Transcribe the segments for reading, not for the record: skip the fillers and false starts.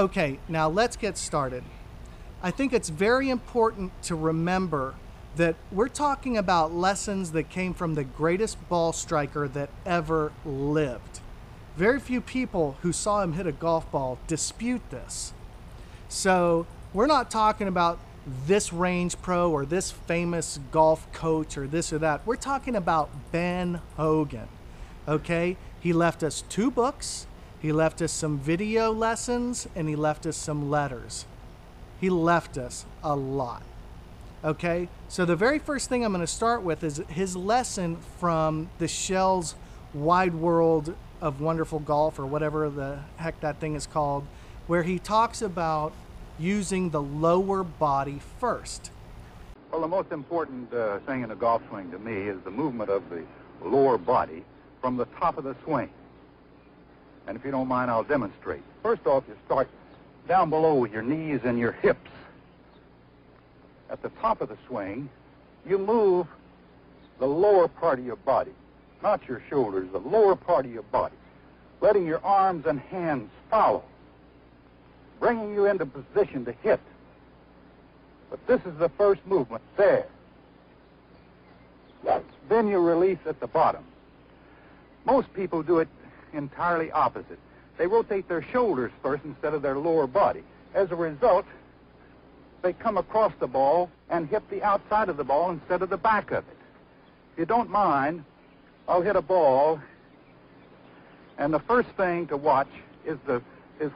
Okay, now let's get started. I think it's very important to remember that we're talking about lessons that came from the greatest ball striker that ever lived. Very few people who saw him hit a golf ball dispute this. So we're not talking about this range pro or this famous golf coach or this or that. We're talking about Ben Hogan, okay? He left us 2 books, he left us some video lessons, and he left us some letters. He left us a lot, okay? So the very first thing I'm going to start with is his lesson from the Shell's Wide World of Wonderful Golf, or whatever the heck that thing is called, where he talks about using the lower body first. Well, the most important thing in a golf swing to me is the movement of the lower body from the top of the swing. And if you don't mind, I'll demonstrate. First off, you start down below with your knees and your hips. At the top of the swing, you move the lower part of your body, not your shoulders, the lower part of your body, letting your arms and hands follow, bringing you into position to hit. But this is the first movement, there. Then you release at the bottom. Most people do it entirely opposite. They rotate their shoulders first instead of their lower body. As a result, they come across the ball and hit the outside of the ball instead of the back of it. If you don't mind, I'll hit a ball, and the first thing to watch is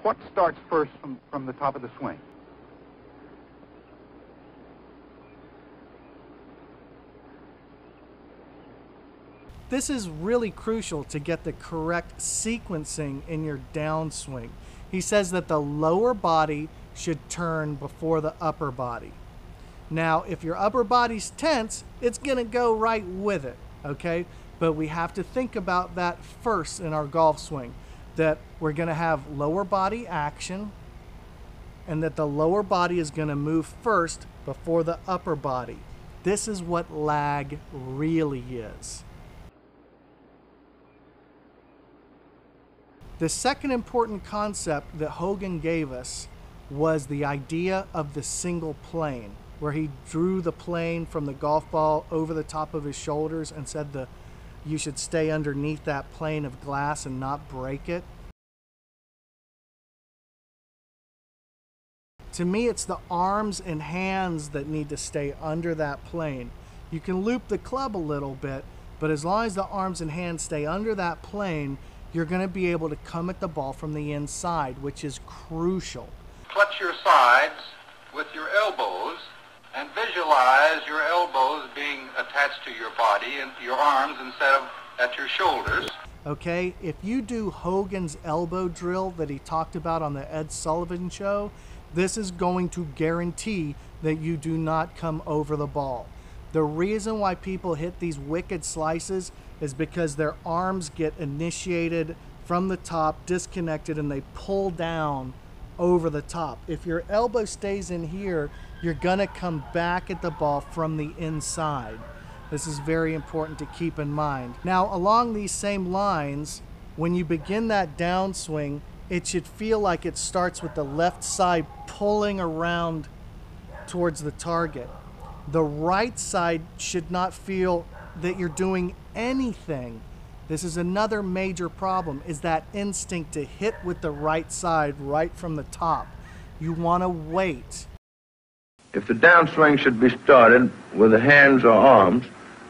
what starts first from the top of the swing. This is really crucial to get the correct sequencing in your downswing. He says that the lower body should turn before the upper body. Now, if your upper body's tense, it's gonna go right with it, okay? But we have to think about that first in our golf swing, that we're gonna have lower body action and that the lower body is gonna move first before the upper body. This is what lag really is. The second important concept that Hogan gave us was the idea of the single plane, where he drew the plane from the golf ball over the top of his shoulders and said you should stay underneath that plane of glass and not break it. To me, it's the arms and hands that need to stay under that plane. You can loop the club a little bit, but as long as the arms and hands stay under that plane, you're going to be able to come at the ball from the inside, which is crucial. Clutch your sides with your elbows and visualize your elbows being attached to your body and your arms instead of at your shoulders. Okay, if you do Hogan's elbow drill that he talked about on the Ed Sullivan show, this is going to guarantee that you do not come over the ball. The reason why people hit these wicked slices is because their arms get initiated from the top, disconnected, and they pull down over the top. If your elbow stays in here, you're gonna come back at the ball from the inside. This is very important to keep in mind. Now, along these same lines, when you begin that downswing, it should feel like it starts with the left side pulling around towards the target. The right side should not feel that you're doing anything. This is another major problem, is that instinct to hit with the right side right from the top. You want to wait. If the downswing should be started with the hands or arms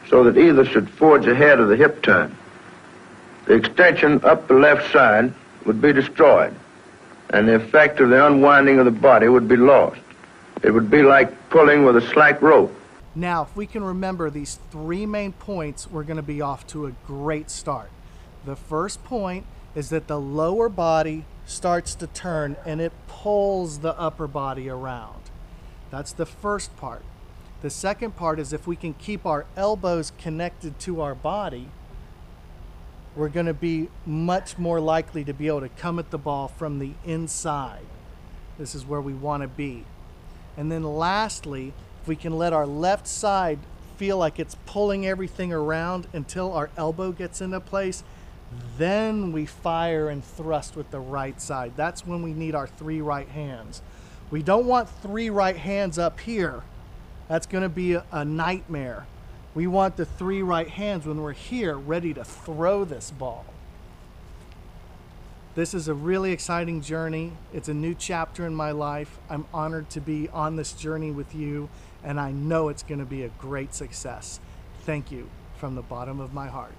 so that either should forge ahead of the hip turn, the extension up the left side would be destroyed, and the effect of the unwinding of the body would be lost. It would be like pulling with a slack rope. Now, if we can remember these 3 main points, we're going to be off to a great start. The first point is that the lower body starts to turn and it pulls the upper body around. That's the first part. The second part is if we can keep our elbows connected to our body, we're going to be much more likely to be able to come at the ball from the inside. This is where we want to be. And then lastly, if we can let our left side feel like it's pulling everything around until our elbow gets into place, Then we fire and thrust with the right side. That's when we need our 3 right hands. We don't want 3 right hands up here. That's going to be a nightmare. We want the 3 right hands when we're here, ready to throw this ball. This is a really exciting journey. It's a new chapter in my life. I'm honored to be on this journey with you, and I know it's going to be a great success. Thank you from the bottom of my heart.